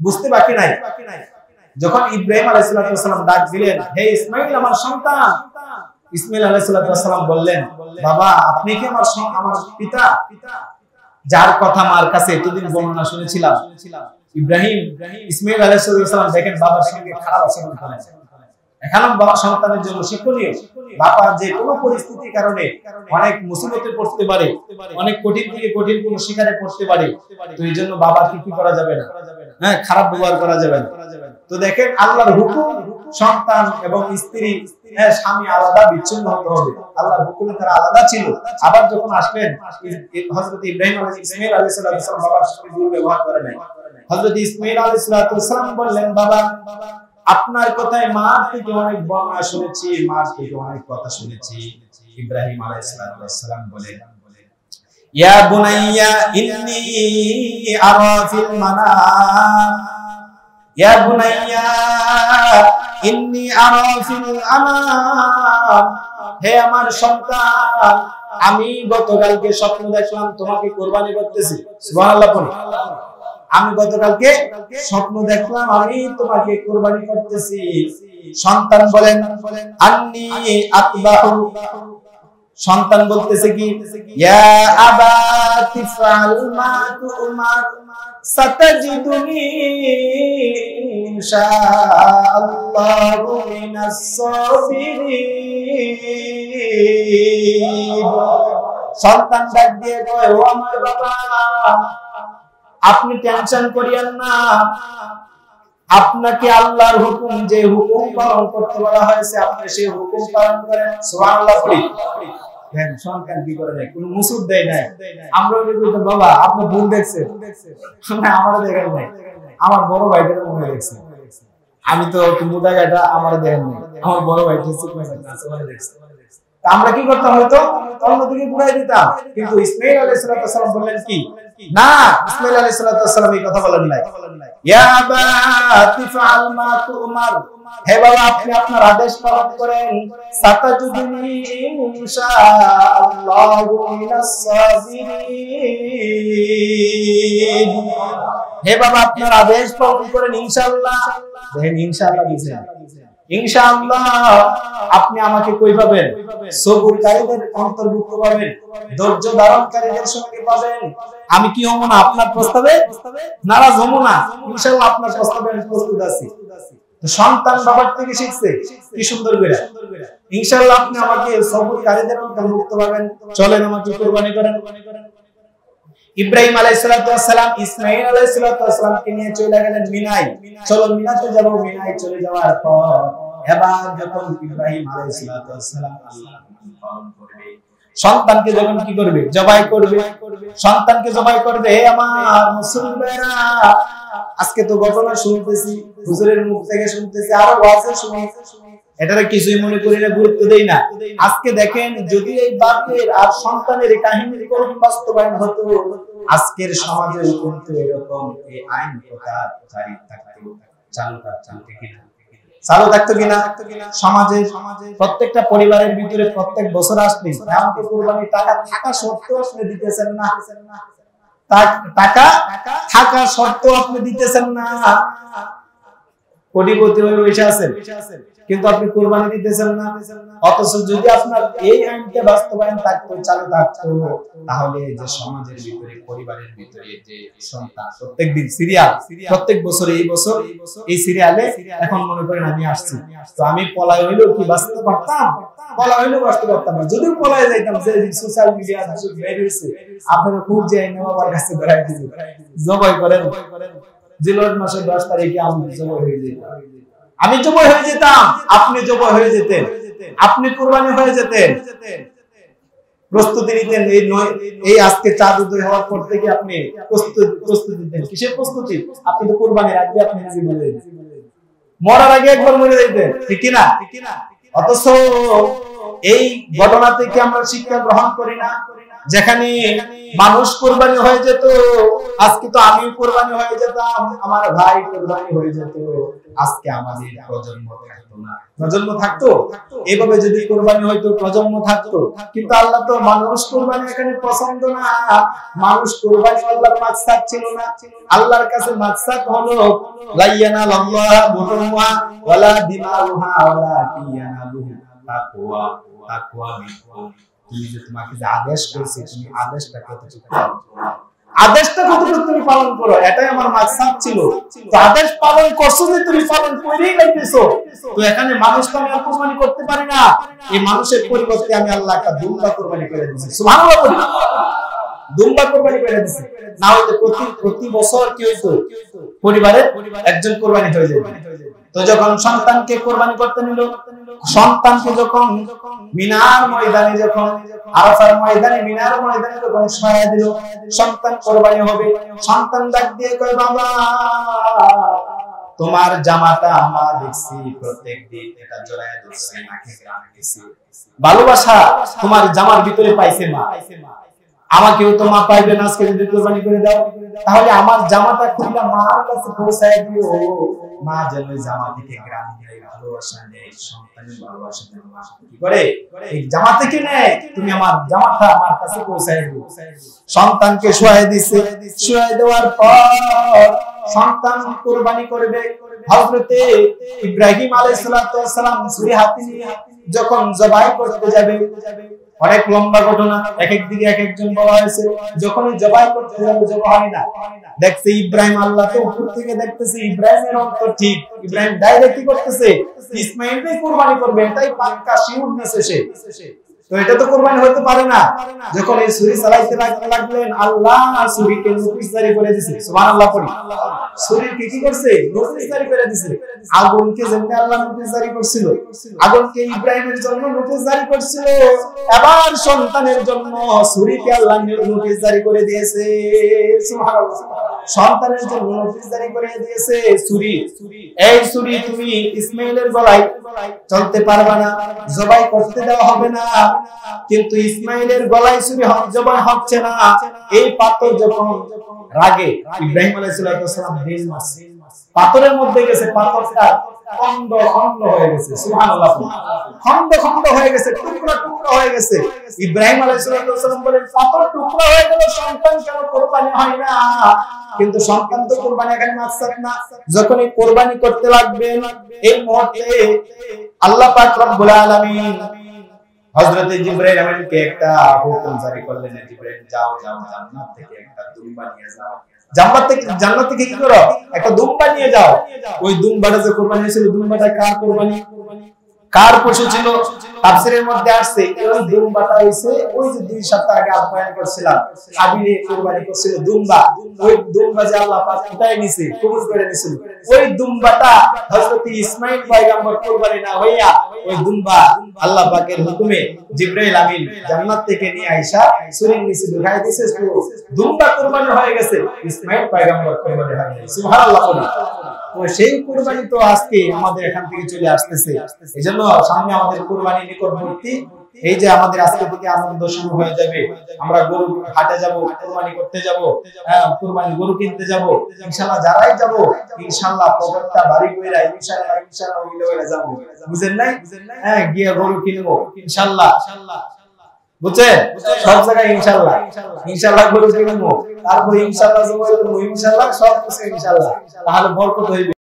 বুঝতে বাকি নাই। যখন ইব্রাহিম আলাইহিস সালাম ডাক দিলেন, হে ইসমাঈল আমার সন্তান, ইসমাঈল আলাইহিস সালাম বললেন, বাবা আপনি কি আমার পিতা, যার কথা মার কাছে এতদিন বর্ণনা শুনেছিলাম। ইব্রাহিম ইসমাঈল আলাইহিস সালাম দেখেন বাবার সঙ্গে খারাপ আচরণ করেন। এখন বাবা সন্তানের জন্য শিক্ষণীয়, বাবা যে কোনো পরিস্থিতির কারণে অনেক মুসিবতে পড়তে পারে, অনেক কঠিন থেকে কঠিন কোনো শিকারে পড়তে পারে, তো এই জন্য বাবাকে কি করা যাবে না, হ্যাঁ খারাপ ব্যবহার করা যাবে না। তো দেখেন আল্লাহর হুকুম সন্তান এবং স্ত্রী, হ্যাঁ স্বামী আলাদা বিচ্ছিন্ন হতে হবে, আল্লাহর হুকুমে তারা আলাদা ছিল। আবার যখন আসলেন হযরত ইব্রাহিম ইসমাঈল আলাইহিস সালাম বাবার সঙ্গে দুর্ব্যবহার করে নাই। হযরত ইসমাঈল আলাইহিস সালাম বললেন, বাবা আপনার কথায় মার থেকে অনেক বর্ণনা শুনেছি, মার থেকে অনেক কথা শুনেছি। ইব্রাহিম আলাইহিস সালাম বলেন, ইয়া বুনাইয়া ইন্নী আরা ফিল মানাম, ইয়া বুনাইয়া ইন্নী আরা ফিল আমাম, হে আমার সন্তান আমি গতকালকে স্বপ্ন দেখলাম তোমাকে কুরবানি করতেছি। সুবহানাল্লাহ পড়ি। আমি গতকালকে স্বপ্ন দেখলাম আমি তোমাকে কুরবানি করতেছি। সন্তান বলেন আন্নী আতবাহু, সন্তান বলতেছে কি, ইয়া আবাতি ফাল মা তুমার সাতাজিদুনি ইনশাআল্লাহু মিনাস সাবিরিন। সন্তান ডাক দিয়ে কয়, ও আমার বাবা আপনি টেনশন করিয়েন না, আপনাকে আল্লাহর হুকুম, যে হুকুম পালন করতে বলা হয়েছে আপনি সেই হুকুম পালন করেন। সুবহানাল্লাহ। দেন সন্তান কি করে নাই, কোনো মুসুদ দেয় নাই। আমরা বলি বাবা আপনি ভুল দেখছেন, না আমারও দেখেন নাই, আমার বড় ভাইটার মনে দেখছে, আমি তো মোটা গাটা আমার দেখেন নাই, আমার বড় ভাইটা দেখছে। আমরা কি করতাম, হয়তো অন্যদিকে ঘুরাই দিতাম। কিন্তু ইসমাঈল আলাইহিস সালাম বললেন কি, না ইসমাঈল আলাইহিস সালাম এই কথা বলেন নাই, ইয়া আবাতি ফাল মা তুমার, হে বাবা আপনি আপনার আদেশ পালন করেন, সাতাজুদুনি ইনশাআল্লাহু মিনাস সাবিরিন, হে বাবা আপনার আদেশ পালন করেন ইনশাআল্লাহ। দেখেন ইনশাআল্লাহ দিয়েছেন, ইনশাআল্লাহ আপনি আমাকে কই পাবেন, সবুরকারীদের অন্তর্ভুক্ত পাবেন, ধৈর্য ধারণকারীদের সঙ্গে পাবেন। আমি কি হব না আপনার প্রস্তাবে নারাজ হব না, ইনশাআল্লাহ আপনার প্রস্তাবে আমি প্রস্তুত আছি। তো সন্তান বাবার থেকে শিখছে কি সুন্দর করে, ইনশাআল্লাহ আপনি আমাকে সবুরকারীদের অন্তর্ভুক্ত পাবেন, চলেন আমাকে কুরবানি করেন। ইব্রাহিম আলাইহিস সালাম ইসমাঈল আলাইহিস সালামকে নিয়ে চলে গেলেন মিনায়, চলো মিনাতে যাব। মিনায় চলে যাওয়ার পর এবার যখন ইব্রাহিম আলাইহিস সালাম সন্তানকে যখন কি করবে, জবাই করবে, সন্তানকে জবাই করবে। হে আমার মুসলমানেরা আজকে তো ঘটনা শুনতেছি, হুজুরের মুখ থেকে শুনতেছি, আরো ওয়াজে শুনি, এটারে কিছুই মনে করি না, গুরুত্ব দেই না। আজকে দেখেন যদি এই বাপের আর সন্তানের এই কাহিনীর কোন বাস্তবায়ন হতো, আজকের সমাজে কিন্তু এরকম এই আইন প্রথা জারি থাকতো, চালু থাকতো কিনা, সমাজে প্রত্যেকটা পরিবারের ভিতরে প্রত্যেক বছর আসলে এমনকি কুরবানির টাকা থাকা সত্ত্বেও আপনি দিতেছেন না, টাকা থাকা সত্ত্বেও আপনি দিতেছেন না, কোটিপতি হয়ে বসে আছেন কিন্তু আপনি কুরবানি দিতেছেন না। অথচ যদি আপনার এই আইনটা বাস্তবায়ন থাকতো, চালু থাকতো, তাহলে যে সমাজের ভিতরে পরিবারের ভিতরে যে সন্তান প্রত্যেকদিন সিরিয়াল, প্রত্যেক বছর এই বছর এই সিরিয়ালে এখন মনে করেন আমি আসছি, তো আমি পলায় হইলেও কি বাঁচতে পারতাম, পলা হইলেও বাঁচতে পারতাম না। যদিও পলায় যাইতাম, যে সোশ্যাল মিডিয়া বেরিয়েছে আপনারা খুব যে বাবার কাছে বেড়াই দিয়েছে, জবাই করেন, জিলহজ মাসের 10 তারিখে আমি জবাই হয়ে যেতাম, আমি জবাই হয়ে যেতাম, আপনি জবাই হয়ে যেতেন, আপনি কুরবানি হয়ে যেতেন, প্রস্তুতি নিতেন। এই আজকে চাঁদ উদয় হওয়ার পর থেকে আপনি প্রস্তুতি নিতেন। কিসের প্রস্তুতি? আপনি তো কুরবানির আগে আপনি নিজে মরে যেতেন, মরার আগে একবার মরে যেতেন, ঠিক কিনা? অথচ এই ঘটনা থেকে আমরা শিক্ষা গ্রহণ করি না। যেখানে মানুষ কুরবানি হয়ে যেত, আজকে তো আমিও কুরবানি হয়ে যেতাম, আমার ভাই কুরবানি হয়ে যেত, আজকে আমাদের প্রজন্ম থাকতো না। প্রজন্ম থাকতো, এভাবে যদি কুরবানি হয়তো প্রজন্ম থাকতো। কিন্তু আল্লাহ তো মানুষ কুরবানি এখানে পছন্দ না। মানুষ কুরবানি আল্লাহর মাকসাদ ছিল না। আল্লাহর কাছে মাকসাদ হলো লাইয়ানা লাল্লাহ বুতুহা ওয়ালা দিমাউহা ওয়ালা কিয়ানালুহু তাকওয়া। তাকওয়া মিনকুম, তুমি যে তোমাকে যে আদেশ করেছে তুমি আদেশটা কতটুকু পালন করো, আদেশটা কতটুকু তুমি পালন করো, এটাই আমার মাকসাদ ছিল। তো আদেশ পালন করছো যে তুমি পালন করেই লাগতেছো। তো এখানে মানুষকে আমি কুরবানি করতে পারি না, এই মানুষের পরিবর্তে আমি আল্লাহ একটা দুম্বা কুরবানি করে দিয়েছি। সুবহানাল্লাহ, দুম্বা কুরবানি করে দিয়েছি। না হইলে প্রতি বছর কি হইতো, পরিবারে একজন কুরবানি হয়ে যেত। তো যখন সন্তানকে কুরবানি করতে নিল, সন্তানকে যখন মিনার ময়দানে, যখন আরাফার ময়দানে, মিনার ময়দানে যখন সরায় দিল, সন্তান কুরবানি হবে, সন্তান ডাক দিয়ে কয়, বাবা তোমার জামাটা আমরা দেখছি প্রত্যেকদিন এটা জড়ায় ধরছে, নাকি গ্রামে গেছি, ভালোবাসা তোমার জামার ভিতরে পাইছে মা, আমাকেও তো মা পাইবেন আজকে যদি কুরবানি করে দাও, তাহলে আমার জামাটা খুলে মার কাছে পৌঁছায় দিও, মা যেন জামা থেকে গ্রাম নেয়, ভালোবাসা নেয়, সন্তানের ভালোবাসা কি করে এই জামা থেকে নেয়, তুমি আমার জামাটা আমার কাছে পৌঁছায় দিও। সন্তানকে শোয়ায় দিছে, শোয়ায় দেওয়ার পর সন্তান কুরবানি করবে। হযরতে ইব্রাহিম আলাইহিস সালাম ছুরি হাতে নিয়ে যখন জবাই করতে যাবে, অনেক লম্বা ঘটনা, এক এক দিকে এক একজন বলা হয়েছে, যখনই জবাই করতে যাবে জবাই হয় না, দেখছে ইব্রাহিম, আল্লাহ তো উপর থেকে দেখতেছে ইব্রাহিমের অন্তর ঠিক, ইব্রাহিম ডাইরেক্ট কি করতেছে, ইসমাইলকে কুরবানি করবে, এটাই পাক্কা শিওর নেছে সে। তো এটা তো কুরবানি হতে পারে না। যখন এই ছুরি চালাইতে লাগলেন, আল্লাহ ছুরিকে নোটিশ জারি করে দিয়েছে। সুবহানাল্লাহ পড়ি, ছুরিকে কি করছে, নোটিশ জারি করে দিয়েছে। আগুনকে যেমনি আল্লাহ নোটিশ জারি করছিল, আগুনকে ইব্রাহিমের জন্য নোটিশ জারি করছিল, এবার সন্তানের জন্য ছুরিকে আল্লাহ নোটিশ জারি করে দিয়েছে। সুবহানাল্লাহ, সন্তানের জন্য নোটিশ জারি করে দিয়েছে। ছুরি, এই ছুরি তুমি ইসমাইলের গলায় চলতে পারবে না, জবাই করতে দেওয়া হবে না। কিন্তু ইসমাইলের গলায় ছুরি জবাই হচ্ছে না। এই পাথর যখন রাগে ইব্রাহিম আলাইহিস সালাম দিল মারছে, পাথরের মধ্যে গেছে, পাথরটা খন্ড খন্ড হয়ে গেছে। সুবহানাল্লাহ, খন্ড খন্ড হয়ে গেছে, টুকরা টুকরা হয়ে গেছে। ইব্রাহিম আলাইহিস সালাম বলেন, পাথর টুকরা হয়ে গেল, সন্তান কেন কুরবানি হয় না? কিন্তু সন্তান তো কুরবানি এখানে মাকসাদ না। যখনই কুরবানি করতে লাগবেন, এই মুহূর্তে আল্লাহ পাক রব্বুল আলামিন হযরতে জিবরাইল আমিনকে একটা হুকুম জারি করলেন, জিবরাইল যাও যাও জান্নাত থেকে একটা দুম্বা নিয়ে যাও, জান্নাত থেকে কি করো, একটা দুম্বা নিয়ে যাও। ওই দুম্বাটা যে কুরবানি হয়েছিল, দুম্বাটা কার কুরবানি, কার পশু ছিল? তাফসীরের মধ্যে আসছে ওই দুম্বাটা হইছে ওই যে 2 সপ্তাহ আগে বয়ান করছিলাম, হাবিলে কুরবানি করছিল দুম্বা, ওই দুম্বা যে আল্লাহ পাক উঠায় নিছে, কবুল করে নিছিল, ওই দুম্বাটা হযরত ইসমাঈল পয়গম্বর কুরবানি না হইয়া ওই দুম্বা আল্লাহ পাকের হুকুমে জিবরাইল আমিন জান্নাত থেকে নিয়ে আইসা ছুরির নিচে ঢুকায় দিয়েছে। দুম্বা কুরবানি হয়ে গেছে, ইসমাঈল পয়গম্বর কুরবানি হয়ে গেছে। সুবহানাল্লাহ। তো সেই কুরবানি তো আজকে আমাদের এখান থেকে চলে আসতেছে। এজন্য সামনে আমাদের কুরবানি নিকটবর্তী, এই যে আমাদের আজকে থেকে আনন্দ শুরু হয়ে যাবে, আমরা গরু হাটে যাব, কুরবানি করতে যাব, কুরবানি গরু কিনতে যাব, ইনশাআল্লাহ যারাই যাব ইনশাআল্লাহ পকেটটা ভারী কইরা ইনশাআল্লাহ ওইলে যাব, বুঝেন নাই? গিয়ে গরু কিনবো ইনশাআল্লাহ, বুঝছেন? সব জায়গায় ইনশাআল্লাহ ইনশাআল্লাহ গরু কিনবো, তারপর ইনশাআল্লাহ জবাই করব, ইনশাআল্লাহ সব কিছু ইনশাআল্লাহ, তাহলে বরকত হইবে।